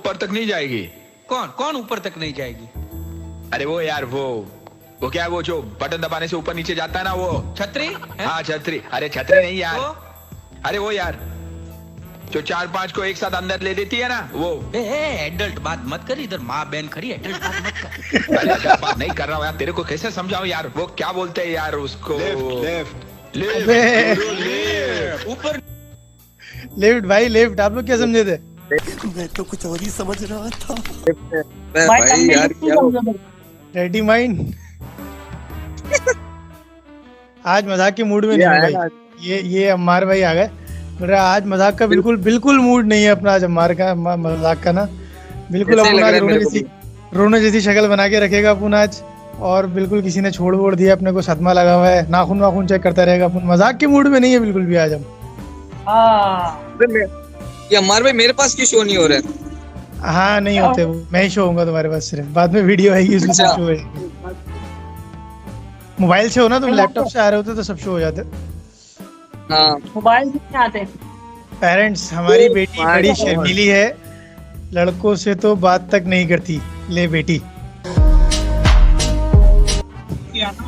ऊपर तक नहीं जाएगी। कौन कौन ऊपर तक नहीं जाएगी? अरे वो यार वो क्या है, वो जो बटन दबाने से ऊपर नीचे जाता है ना, वो छतरी है? हाँ छतरी। अरे छतरी नहीं यार, वो? अरे वो यार जो 4-5 को एक साथ अंदर ले देती है ना, वो। एडल्ट बात मत कर, इधर माँ बहन खड़ी, एडल्ट बात मत कर। अरे adult बात नहीं कर रहा हूँ यार, तेरे को कैसे समझाऊं यार, वो क्या बोलते हैं यार उसको? Left lift. ऊपर लिफ्ट भाई लिफ्ट, आप लोग क्या समझे थे? मैं तो कुछ और ही समझ रहा था। भाई यार क्या रेडी माइंड। आज मजाक के मूड में नहीं हूँ भाई। ये अम्मार भाई आ गए। मेरा आज मजाक का बिल्कुल मूड नहीं है अपना। आज अम्मार का मजाक का ना बिल्कुल अपना रोने जैसी शक्ल बना के रखेगा अपन आज। और बिल्कुल किसी ने छोड़ दिया अपने को, सदमा लगा हुआ है, नाखून वाखून चेक करता रहेगा अपन। मजाक के मूड में नहीं है बिल्कुल भी आज हम। ये अम्मार भाई मेरे पास क्यों शो नहीं हो रहा है? हाँ नहीं होते वो, मैं ही शो होऊंगा तुम्हारे पास। सिर्फ बाद में वीडियो आएगी उसमें सब शो होएगी। मोबाइल से हो ना, तुम लैपटॉप से आ रहे होते तो सब शो हो जाते। हाँ मोबाइल से नहीं आते। पेरेंट्स, हमारी बेटी बड़ी शर्मीली है, लड़कों से तो बात तक नहीं करती। ले बेटी,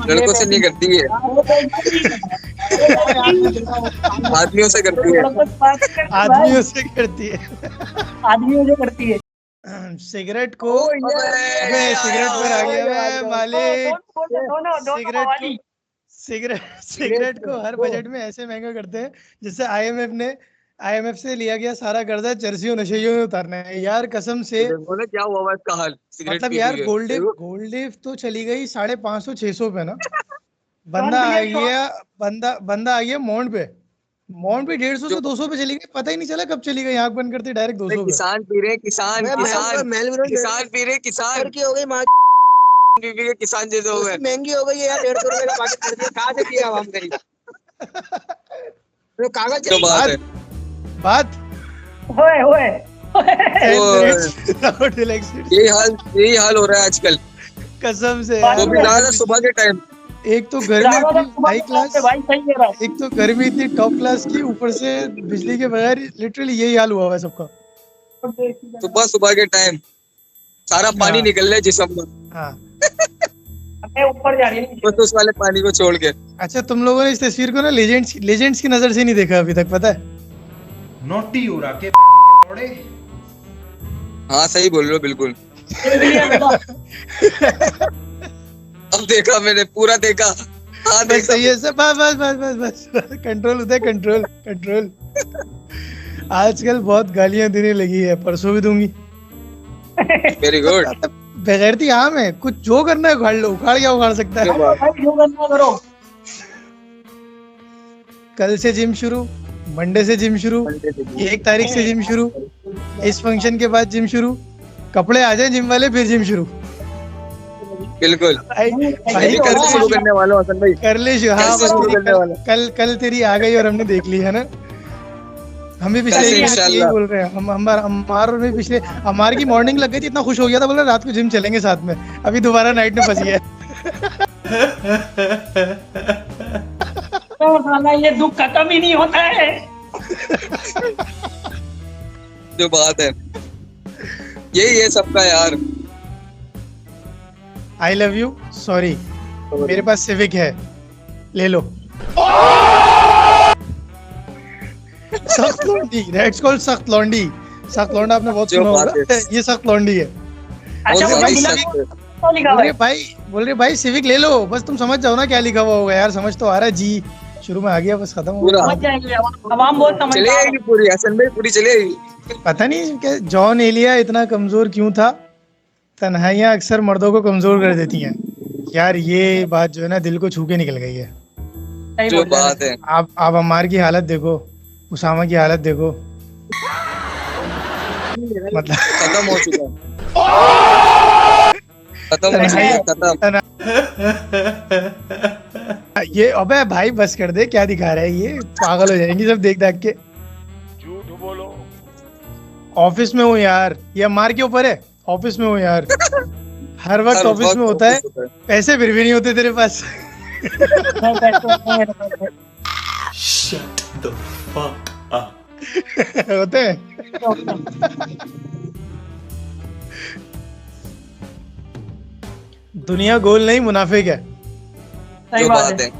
लड़कों से नहीं करती है, आदमियों से करती है। आदमियों से करती है। आदमियों से करती है। सिगरेट को अबे सिगरेट पर आ गया मैं मालिक। सिगरेट को हर बजट में ऐसे महंगा करते हैं जैसे आईएमएफ से लिया गया सारा कर्जा चर्सियों नशेइयों में उतारना है यार, कसम से। बोले क्या हुआ इसका हाल? सिगरेट मतलब यार गोल्ड तो चली गई 550-600 पे ना। बंदा आ गया माउंट पे 150 से 200 पे चली गई, पता ही नहीं चला कब चली गई। आंख बंद करती डायरेक्ट 200 पे। किसान पी रहे, किसान पी रहे, किसान की हो गई माँ बीवी के किसान जैसे हो गए। महंगी हो गई है यार। 150 रुपए का पैकेट कर दिया, कहाँ से पिया आवाम गरीब? तो कागज क्या बात है? बात ओए यही हाल हो रहा है आजकल, कसम से। वो भी ज्यादा सुबह के टाइम। एक तो गर्मी इतनी हाई क्लास, भाई सही कह रहा है। एक तो गर्मी इतनी टॉप क्लास की, ऊपर से बिजली के बगैर लिटरली यही हाल हुआ है सबका। सुबह के टाइम सारा पानी निकल रहा है जिस्म में। हाँ ऊपर जा रही है बस उस वाले पानी को छोड़ के। अच्छा, तुम लोगों ने इस तस्वीर को ना लेजेंड्स की नजर से नहीं देखा अभी तक, पता है? नोटी हो रहा के लौड़े। हाँ सही बोल रहे हो बिल्कुल। अब देखा मैंने, पूरा देखा। हाँ बस सही है सब। बस कंट्रोल उदय, कंट्रोल। आजकल बहुत गालियां देने लगी है, परसों भी दूंगी। Very good. बेगैरती आम है, कुछ जो करना है उखाड़ लो, उखाड़ क्या उखाड़ सकता है। जो करना करो। कल से जिम शुरू, मंडे से जिम शुरू, 1 तारीख से जिम शुरू, इस फंक्शन के बाद जिम शुरू, कपड़े आ जाए जिम वाले फिर जिम शुरू। बिल्कुल भाई कल से शुरू करने वाला हूं हसन भाई। कर ले शुरू। हाँ बस शुरू करने वाला। कल तेरी आ गई और हमने देख ली है ना। हम भी पिछले यही बोल रहे हैं। हमार की मॉर्निंग लग गई थी, इतना खुश हो गया था, बोल रहा रात को जिम चलेंगे साथ में। अभी दोबारा नाइट में फंस गया। तो ये दुख खत्म ही नहीं होता है। जो बात है यही है सबका यार। आई लव यू, सॉरी मेरे पास सिविक है, ले लो। सख्त लौंडी, दैट्स कॉल्ड सख्त लौंडी। सख्त लौंडा आपने बहुत सुना होगा, ये सख्त लौंडी है। बोल रहे भाई सिविक ले लो, बस तुम समझ जाओ ना क्या लिखा हुआ होगा यार। समझ तो आ रहा है जी, शुरू में आ गया, बस खत्म हो गया। चलेगी पूरी हसन भाई, पूरी चलेगी। पता नहीं क्या जॉन एलिया इतना कमजोर क्यों था। तन्हाइयां अक्सर मर्दों को कमजोर कर देती हैं यार। ये बात जो है ना दिल को छू के निकल गई है। जो बात है आप अम्मार की हालत देखो, उसामा की हालत देखो, मतलब खत्म हो चुका है। खत्म। ये अबे भाई बस कर दे, क्या दिखा रहा है ये? पागल हो जाएंगे सब देख के। झूठ बोलो। ऑफिस में हूँ यार, ये अम्मार के ऊपर है। ऑफिस में हूँ यार, हर वक्त ऑफिस में होता है। पैसे फिर भी नहीं होते तेरे पास। Shut the fuck up. होते हैं। दुनिया गोल नहीं मुनाफिक है सही जो बात बात है। है।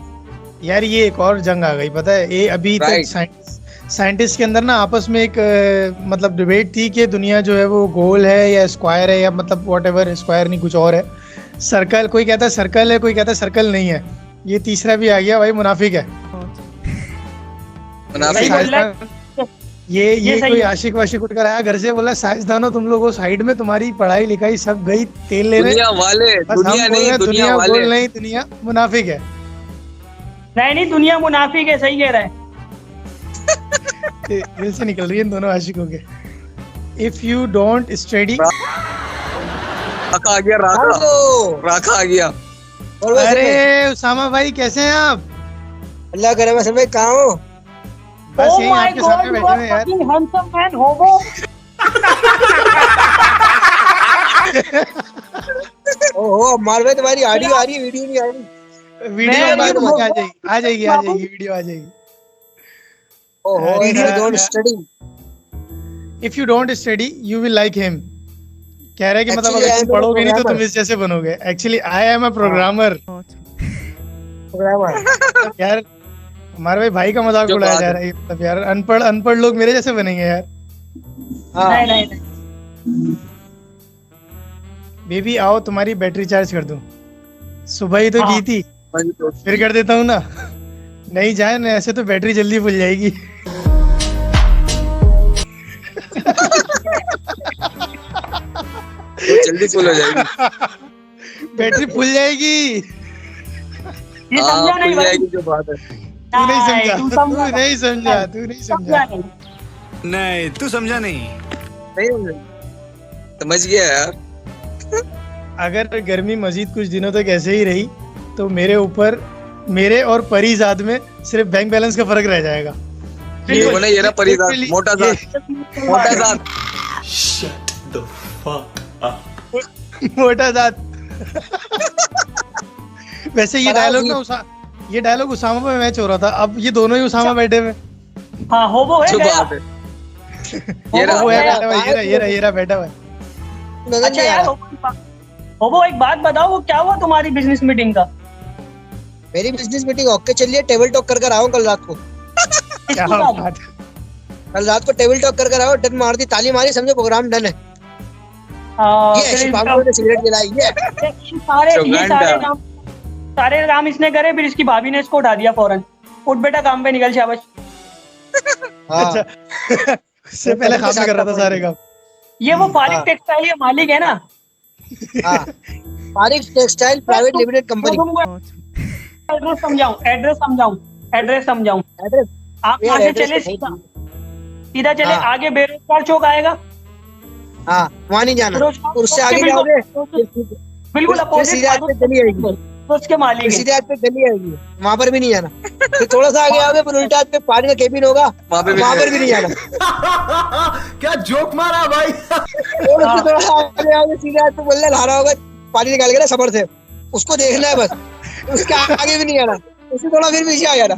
यार। ये एक और जंग आ गई पता है, ये अभी Right. तक साइंटिस्ट के अंदर ना आपस में एक मतलब डिबेट थी कि दुनिया जो है वो गोल है या स्क्वायर है, या मतलब व्हाटएवर, स्क्वायर नहीं कुछ और है, सर्कल, कोई कहता है सर्कल है, कोई कहता है सर्कल नहीं है। ये तीसरा भी आ गया भाई, मुनाफिक है। मुनाफिक सही बोल रहा है। ये सही कोई है। आशिक वाशिक उठ कर आया घर से, बोला साइंसदानों तुम लोगों साइड में, तुम्हारी पढ़ाई लिखाई सब गई तेल लेने, दुनिया वाले, बस हम दुनिया बोल रहे नहीं, हैं दुनिया दुनिया वाले। गोल नहीं, दुनिया मुनाफिक है। नहीं दुनिया मुनाफिक है, सही कह रहा है। दिल से निकल रही है इन दोनों आशिकों के। इफ यू डोंट स्टडी, राखा आ गया, राखा आ गया। और वैसे अरे उसामा भाई कैसे हैं आप? अल्लाह करे मैं भाई कहाँ हो? बस Oh यही my आपके God, सामने you बैठे are हुए हैं यार। fucking handsome man, hobo. ओहो मार भाई तुम्हारी ऑडियो आ रही है, वीडियो नहीं आ रही। वीडियो मैं बाद में हूँ। आ जाएगी वीडियो आ जाएगी। ओहो अरे इफ यू यार, डोंट यार। Study. If you don't study you will like him. कह रहा है कि मतलब Actually, अगर I तुम am a पढ़ोगे नहीं तो तुम programmer. इस जैसे बनोगे। Actually I am a programmer. Programmer. यार हमारे भाई का मजाक जो उड़ाया बात जा है। रहा है, मतलब यार अनपढ़ लोग मेरे जैसे बनेंगे यार। हाँ नहीं। बेबी आओ तुम्हारी बैटरी चार्ज कर दूं। सुबह ही तो हाँ। की थी, फिर कर देता हूँ ना। नहीं जाए ना, ऐसे तो बैटरी जल्दी फुल जाएगी। वो जल्दी फुल हो जाएगी। बैटरी फुल जाएगी। ये हाँ, समझा नहीं फुल भाई। जाएगी जो बात है। तू नहीं समझा, तू तू समझा नहीं समझा, तू नहीं समझा। नहीं। नहीं तू समझा नहीं। नहीं समझ गया यार। अगर गर्मी मजीद कुछ दिनों तक ऐसे ही रही तो मेरे और परिजाद में सिर्फ बैंक बैलेंस का फर्क रह जाएगा। देखो ना, ये रहा परिजात, literally- मोटा जात, मोटा जात। Shut the fuck up. मोटा जात। वैसे ये फराज डायलॉग ना ये डायलॉग उसामा पे मैच हो रहा था, अब ये दोनों ही उसामा बैठे हुए। हाँ होबो है जो गया। बात है। ये रहा। वो है गया। बैठा हुआ, ये रहा बैठा हुआ है। नजर अच्छा नहीं आ यार रहा। होबो एक बात बताओ, वो क्या हुआ तुम्हारी बिजनेस मीटिंग का? मेरी बिजनेस मीटिंग ओके चल रही है, टेबल टॉक कर आओ कल रात को। क्या किसके साथ? बात। कल रात को टेबल टॉक कर आओ, डन मार दी, ताली मारी, समझो प्रोग्राम डन है। ये फिर शिपांगो ने सिगरेट जलाई ये। सारे काम इसने करे, फिर इसकी भाभी ने इसको उठा दिया फौरन। उठ बेटा काम पे निकल, शाबाश। हाँ अच्छा उससे पहले काम कर रहा था सारे काम। ये वो फारिक हाँ। टेक्सटाइल के मालिक है ना? हाँ Farik textile private limited company. Address समझाऊं। एड्रेस आप ये यहाँ से एड्रेस चले तो सीधा सीधा चले, हाँ। आगे बेरोजगार चौक आएगा। हाँ वहाँ नहीं जाना, बेरोजगार उससे चौक आगे के जाओगे बिल्कुल फिर अपोजिट सीधे हाथ पे गली आएगी, उसके मालिक फिर है। सीधे हाथ पे गली आएगी, वहाँ पर भी नहीं जाना। फिर थोड़ा सा आगे आओगे, फिर उल्टा हाथ पे पानी का केबिन होगा, वहाँ पे भी वहाँ पर भी नहीं जाना। क्या जोक मारा भाई। और उससे थोड़ा सा आगे आओगे, सीधे हाथ पे बोलना ला रहा होगा पानी निकाल के ना सबर से, उसको देखना है बस, उसके आगे भी नहीं जाना। उससे थोड़ा फिर पीछे आ जाना,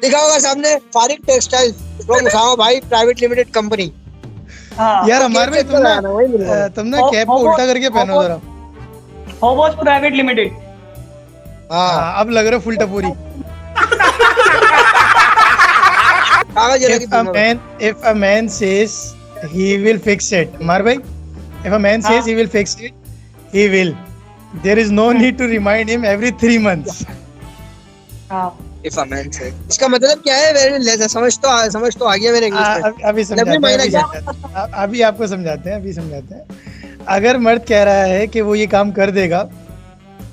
लिखा होगा सामने फारिक टेक्सटाइल फ्रॉम उसामा भाई प्राइवेट लिमिटेड कंपनी। हाँ यार हमारे भाई तुम ना कैप को उल्टा करके पहनो जरा। होबोस प्राइवेट लिमिटेड। हाँ अब लग रहा है फुल टपूरी। कागज रखी If a man says he will fix it, Amar bhai, if a man says he will fix it, he will. There is no need to remind him every 3 months. हाँ If a man said, इसका मतलब क्या है? मैंने समझ तो आ गया मेरे इंग्लिश में। अभी अभी आपको समझाते हैं। अगर मर्द कह रहा है कि वो ये काम कर देगा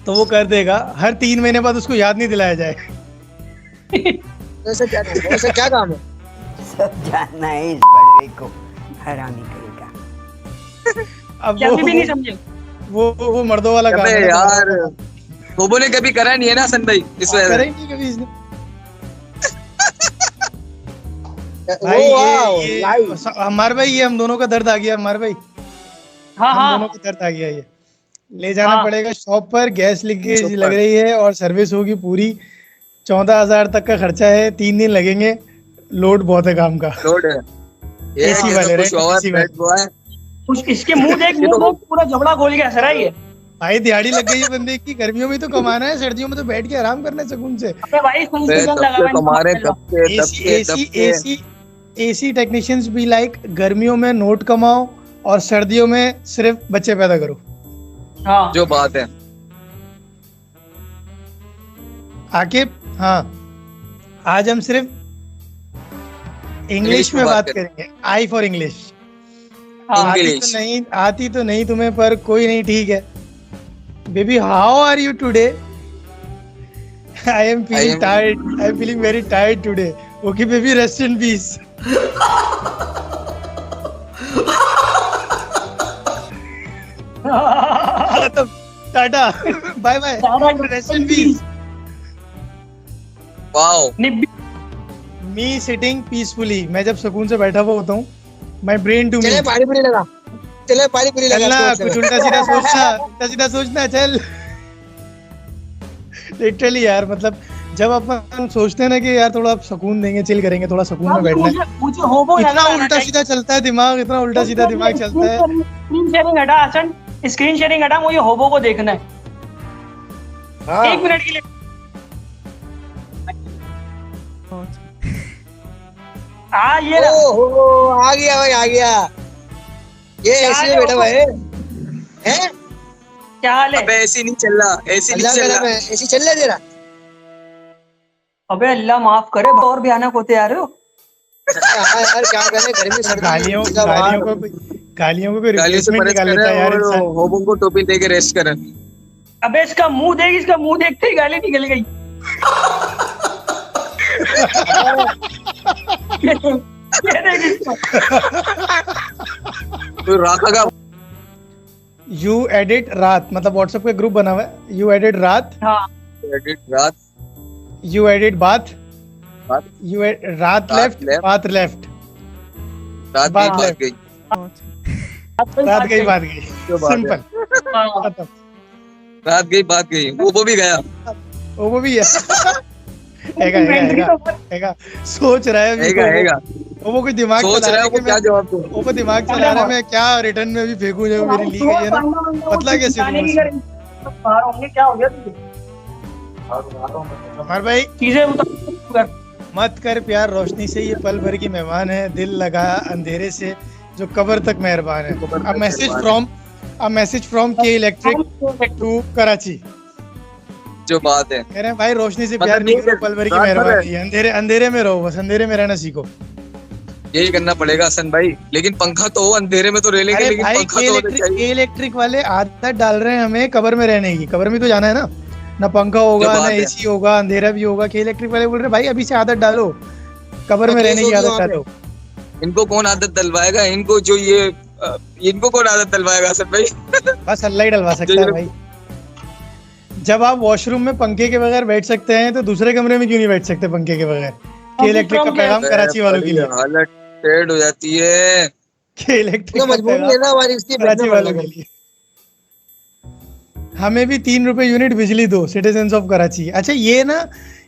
तो वो कर देगा, हर 3 महीने बाद उसको याद नहीं दिलाया जाए। वैसे क्या काम है? सब जानना है इस बड़वे को, हरामी करेगा। अब क्या भी नहीं समझे। वो मर्दों वाला काम अबे है। यार होबो ने कभी करा नहीं है ना सन भाई, इस वजह से। करेंगे कभी इसने। Oh wow live. हमारे भाई ये हम दोनों का दर्द आ गया। हमारे भाई हाँ हम दोनों हाँ का दर्द आ गया। ये ले जाना हाँ। पड़ेगा शॉप पर, गैस लीकेज शॉप लग पर। रही है और सर्विस होगी पूरी। 14,000 तक का खर्चा है, 3 दिन लगेंगे। लोड बहुत है काम का। लोड है ये AC कि वाले, तो कुछ रेंट और AC वाले। बैठ हुआ है। इसके मुंह देख, मुंह देख, पूरा जबड़ा खोल के हंस रहा है ये। भाई दिहाड़ी लग गई है बंदे की, गर्मियों में तो कमाना है, सर्दियों में तो बैठ के आराम करना है सुकून से। अबे भाई सुन के लगा हमारे एसी टेक्नीशियंस भी लाइक गर्मियों में नोट कमाओ और सर्दियों में सिर्फ बच्चे पैदा करो। हाँ जो बात है। आकिब, हाँ आज हम सिर्फ इंग्लिश में बात करेंगे। I for English. आती तो नहीं तुम्हें, पर कोई नहीं, ठीक है। Baby how are you today? I am feeling tired, I am feeling very tired today. Okay baby, rest in peace. Tata, bye bye, rest in peace. Wow. Me sitting peacefully, मैं जब सुकून से बैठा हुआ होता हूँ, माय ब्रेन टू मी। चले पानी पूरी लगा, चले पानी पूरी लगा। चलना, कुछ उल्टा सीधा सोचना, उल्टा सीधा सोचना, चल। लिटरली यार, मतलब जब अपन सोचते हैं ना कि यार थोड़ा आप सुकून देंगे, चिल करेंगे, थोड़ा सुकून में बैठना है, इतना उल्टा सीधा चलता है दिमाग, इतना उल्टा सीधा दिमाग चलता है। स्क्रीन शेयरिंग हटा हसन, स्क्रीन शेयरिंग हटा, मुझे होबो को देखना है। 1 मिनट के लिए। ये ओहो, आ गया भाई, आ गया। ये ऐसे में बैठा हुआ है? क्या हाल है? अबे ऐसी नहीं चल रहा, ऐसी नहीं चल रहा, ऐसी चल रहा तेरा। अबे अल्लाह माफ करे, और भयानक होते आ रहे हो। यार क्या करें, गर्मी सर्दी। गालियों को कोई रिप्लेसमेंट निकाल लेता है यार इंसान। होबो को टोपी लेके रेस्ट कर। अबे इसका मुंह देख, इसका मुंह देखते ही गाली निकल गई। ये देख इसको। तो राखा यू एडिट रात, मतलब व्हाट्सएप का ग्रुप बना हुआ है। यू एडिट रात, हाँ एडिट रात, यू एडिट बात, बात, यू रात लेफ्ट, बात लेफ्ट, रात गई, रात गई, बात गई, सिंपल। रात गई, बात गई, वो भी गया, वो भी है। सोच रहा है वो कुछ दिमाग सोच रहा है वो क्या जवाब दूं। वो दिमाग चला रहा है मैं क्या रिटर्न में भी फेंकूं जो मेरी ली गई है ना, पतला कैसे क्या हो गया तुझे? हमार भाई चीजें मत कर प्यार रोशनी से, ये पल भर की मेहमान है, दिल लगा अंधेरे से जो कब्र तक मेहरबान है। अ मैसेज फ्रॉम के इलेक्ट्रिक टू कराची। जो बात है, कह रहे हैं भाई रोशनी से प्यार नहीं करो, पल भर की मेहरबानी है, अंधेरे में रहो, बस अंधेरे में रहना सीखो। यही करना पड़ेगा हसन भाई। लेकिन पंखा तो अंधेरे में तो रह लेंगे, लेकिन पंखा तो होना चाहिए। इलेक्ट्रिक वाले आदत डाल रहे हैं हमें कब्र में रहने की। कब्र में तो जाना है ना, ना पंखा होगा, ना एसी होगा, अंधेरा भी होगा। के इलेक्ट्रिक वाले बोल रहे भाई अभी से आदत डालो, कब्र में रहने की आदत डालो। इनको कौन आदत डलवाएगा? इनको जो ये इनको कौन आदत डलवाएगा हसन भाई? बस अल्लाह ही डलवा सकता है भाई। जब आप वॉशरूम में पंखे के बगैर बैठ सकते हैं तो दूसरे कमरे में क्यों नहीं बैठ सकते पंखे के बगैर? के इलेक्ट्रिक का पैगाम कराची वालों के लिए। हालत टेढ़ हो जाती है। के इलेक्ट्रिक तो मजबूरी है ना हमारी, इसकी कराची वालों के लिए। हमें भी 3 रुपए यूनिट बिजली दो, सिटीजन्स ऑफ कराची। अच्छा ये ना,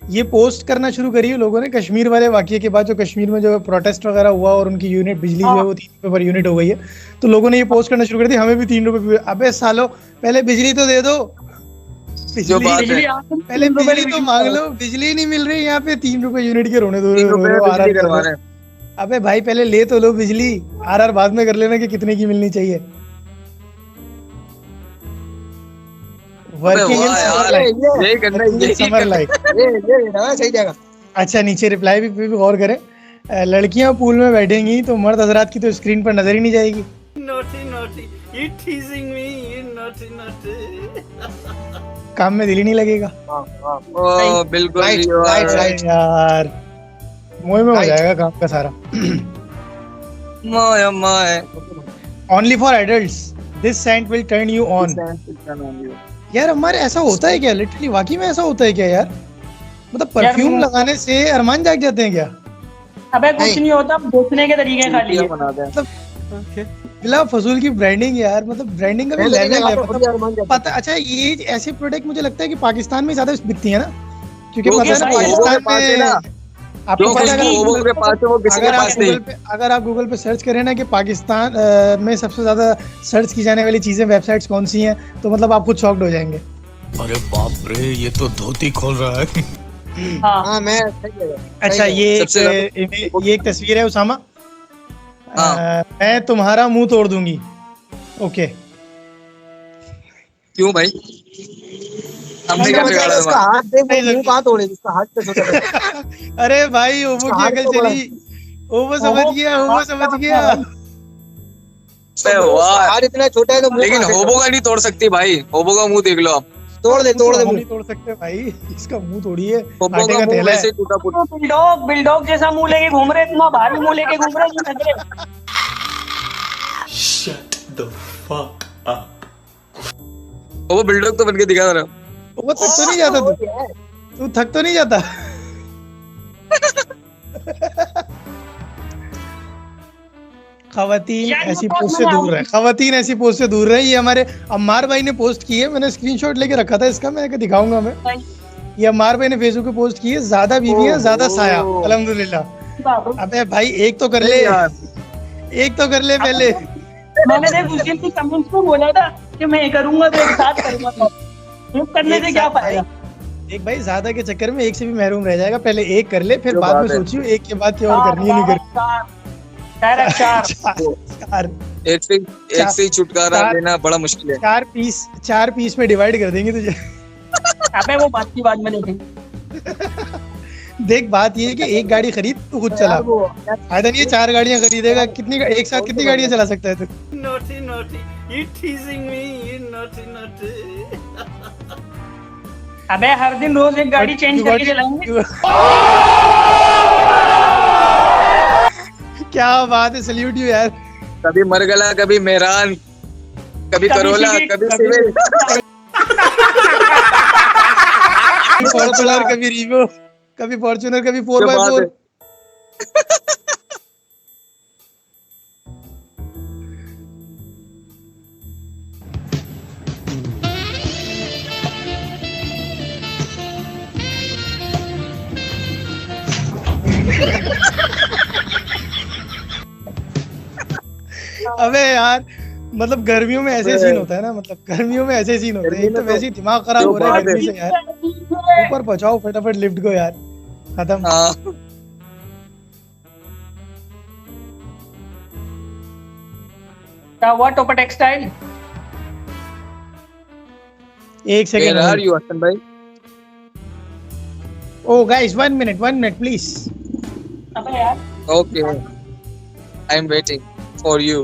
ये पोस्ट करना शुरू करी है लोगों ने कश्मीर वाले वाकये के बाद, जो कश्मीर में जो प्रोटेस्ट वगैरह हुआ और उनकी यूनिट बिजली जो है वो 3 रुपए पर यूनिट हो गई है, तो लोगों ने ये पोस्ट करना शुरू कर दी हमें भी 3 रुपए। अबे सालो पहले बिजली तो दे दो, जो बात है पहले बिजली तो मांग लो। बिजली नहीं मिल रही यहाँ पे, 3 रुपए यूनिट के रोने दो। अबे भाई पहले ले तो लो बिजली, आर बाद में कर लेना कि कितने की मिलनी चाहिए। अच्छा नीचे रिप्लाई भी गौर करें, लड़कियां पूल में बैठेंगी तो मर्द हजरात की तो स्क्रीन पर नजर ही नहीं जाएगी। काम में दिल ही नहीं लगेगा। बिल्कुल यार मोह में हो जाएगा काम का सारा। Only for adults, this scent will turn you on. यार हमारे ऐसा होता है क्या? लिटरली वाकई में ऐसा होता है क्या यार? मतलब परफ्यूम लगाने से अरमान जाग जाते हैं क्या? अबे कुछ नहीं होता, बेचने के तरीके खाली है। मतलब बिला फजूल की ब्रांडिंग यार, मतलब ब्रांडिंग का भी लेवल है। मतलब पता, अच्छा ये ऐसे प्रोडक्ट मुझे लगता है कि पाकिस्तान में ज्यादा बिकती है ना, क्योंकि पता है ना पाकिस्तान में आपको जो पता है खुशबू ओबो के पास है वो किसी के पास नहीं। अगर आप गूगल पे सर्च करें ना कि पाकिस्तान में सबसे ज्यादा सर्च की जाने वाली चीजें वेबसाइट्स कौन सी हैं, तो मतलब आप खुद शॉक्ड हो जाएंगे। अरे बाप रे, ये तो धोती खोल रहा है। हाँ मैं अच्छा, ये एक तस्वीर है उसामा। मैं तुम्हारा मुंह तोड़ दूंगी। ओके, क्यों भाई? हमने क्या बिगाड़ा? उसका हाथ देख, वो मुंह कहाँ तोड़े, उसका हाथ पे छोटा। अरे भाई ओबो की अकल चली, ओबो समझ गया, ओबो समझ गया। हाथ इतना छोटा है तो मुंह लेकिन होबो का नहीं तोड़ सकती भाई, होबो का मुंह देख लो आप। तोड़ दे नहीं तोड़ सकते भाई, इसका मुंह तोड़िए। होबो का मुंह वैसे टूटा फूटा। बिल्डॉग जैसा मुंह लेके घूम रहे, इतना भारी मुंह लेके घूम रहे हैं नजरे। Shut the fuck up. वो बिल्डॉग तो बन के दिखा रहा। वो थक तो नहीं जाता तू थक तो नहीं जाता? खवातीन ऐसी पोस्ट से दूर रहे, खवातीन ऐसी पोस्ट से दूर रहे। ये हमारे अम्मार भाई ने पोस्ट की है, मैंने स्क्रीनशॉट लेके रखा था इसका, मैं दिखाऊंगा मैं। ये अम्मार भाई ने फेसबुक पे पोस्ट की है, ज्यादा बीवियां ज्यादा साया, अल्हम्दुलिल्लाह। अबे भाई एक तो कर ले, एक तो कर ले पहले। मैंने देख उस दिन की कमेंट्स में बोला था कि मैं करूंगा तो एक साथ करूंगा, तो करने से क्या फायदा? एक भाई ज्यादा के चक्कर में एक से भी महरूम रह जाएगा। पहले एक कर ले, फिर बाद में सोचियो एक के बाद क्या और करनी है नहीं करनी। चार एक से ही छुटकारा देना बड़ा मुश्किल है। चार पीस में डिवाइड कर देंगे तुझे। अबे वो बात की बात में देखेंगे। देख बात ये है कि एक गाड़ी खरीद तू खुद चला, फायदा नहीं है 4 गाड़ियां खरीदेगा। कितनी एक साथ कितनी गाड़ियां चला सकता है तू? Naughty, naughty, you teasing me, you naughty, naughty. अबे हर दिन रोज एक गाड़ी चेंज करके चलाएंगे। क्या बात है, सल्यूट यू यार। कभी मरगला, कभी मेहरान, कभी करोला, कभी सिविल, फॉर्च्यूनर, कभी रीवो, कभी फॉर्च्यूनर, कभी 4x4। अबे यार मतलब गर्मियों में ऐसे सीन होता है ना, मतलब गर्मियों में ऐसे सीन होते हैं। एक तो वैसे ही दिमाग खराब हो रहा है गर्मी से यार। ऊपर पहुंचाओ फटाफट लिफ्ट को यार, खत्म। What top textile. एक सेकंड यार यू हसन भाई। ओ गाइस 1 मिनट प्लीज। अबे यार okay, I am waiting for you.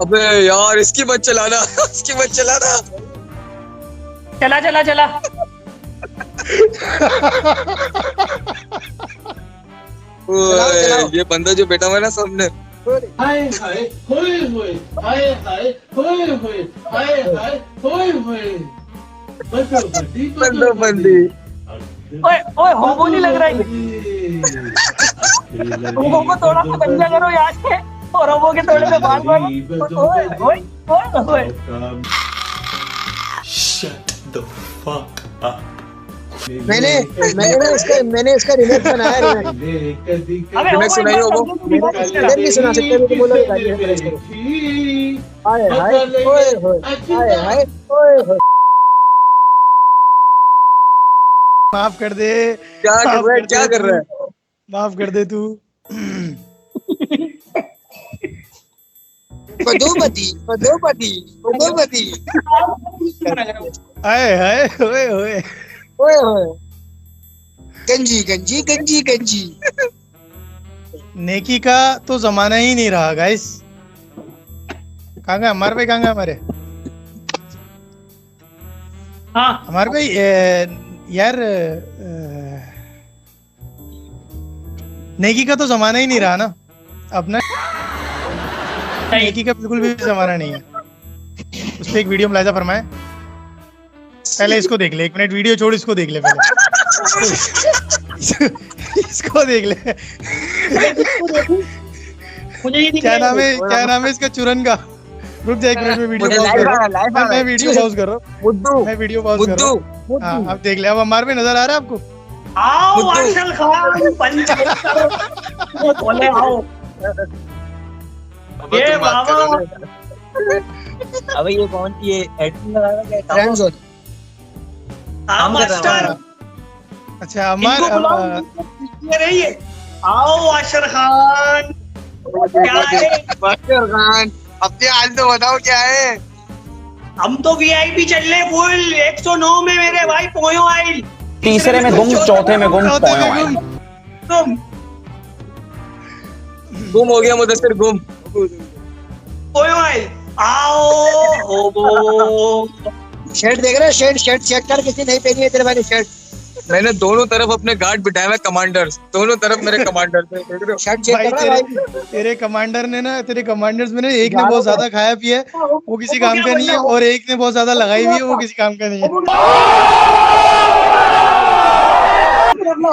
अबे यार इसकी मत चलाना, इसकी मत चलाना। चला ये बंदा जो बैठा हुआ है ना सामने, हाय हाय होए होए, हाय हाय होए होए, हाय हाय होए होए। बंदी ओए होबो नहीं लग रहा है। होबो को थोड़ा सा बंजा करो यहाँ से, और होबो के थोड़े से बाल ओए। Shut the fuck up. मैंने इसका रिमेक बनाया है। रिमेक सुनाई होबो? इधर नहीं सुना सकते, तो बोलो गाड़ी है। हाय हाय ओए होए, हाय हाय ओए होए। माफ कर दे। क्या कर रहा है? माफ कर दे तू। पदोपति। हाय हाय ओए ओए ओए होए। गंजी। नेकी का तो जमाना ही नहीं रहा गाइस। कहाँ गए हमारे भाई, कहाँ गए हमारे? हाँ हमारे भाई यार नेकी का तो जमाना ही नहीं रहा ना अपना। नेकी का बिल्कुल भी जमाना नहीं है। उस पर एक वीडियो मुलाहिजा फरमाए। पहले इसको देख ले, 1 मिनट वीडियो छोड़, इसको देख ले पहले। इसको देख ले। क्या नाम है इसका, चुरन का? रुक जा 1 मिनट में वीडियो पॉज कर रहा हूँ। मैं वीडियो पॉज कर रहा हूँ। हाँ अब देख ले, अब अम्मार में नजर आ रहा है आपको? आओ मार्शल खान पंच बोले आओ ये बाबा अबे ये कौन सी एडिटिंग लगा रहा है फ्रेंड जोन। हाँ मास्टर अच्छा अम्मार इनको बुलाओ ये रहिए आओ वाशर खान क्या है बादशाह खान अपने आज तो बताओ क्या है। हम तो वीआईपी चल रहे फुल 109 में मेरे भाई पोयो आइल तीसरे में गुम, चौथे में गुम, चौथे में पोयों आइल। तुम गुम हो गया मुदस्सिर, गुम। पोयो आइल आओ होबो शर्ट देख रहे हो? शर्ट शर्ट शर्ट कर किसी नहीं पहनी है तेरे भाई ने शर्ट। मैंने दोनों तरफ अपने गार्ड बिठाए हुए कमांडर्स, दोनों तरफ मेरे कमांडर्स देख रहे हो? शर्ट चेक भाई कर रहा है भाई। तेरे कमांडर ने ना, तेरे कमांडर्स में ना एक ने बहुत ज्यादा खाया पिया है, वो किसी काम का नहीं है, और एक ने बहुत ज्यादा लगाई हुई है, वो किसी काम का नहीं है।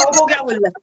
होबो क्या बोल रहा है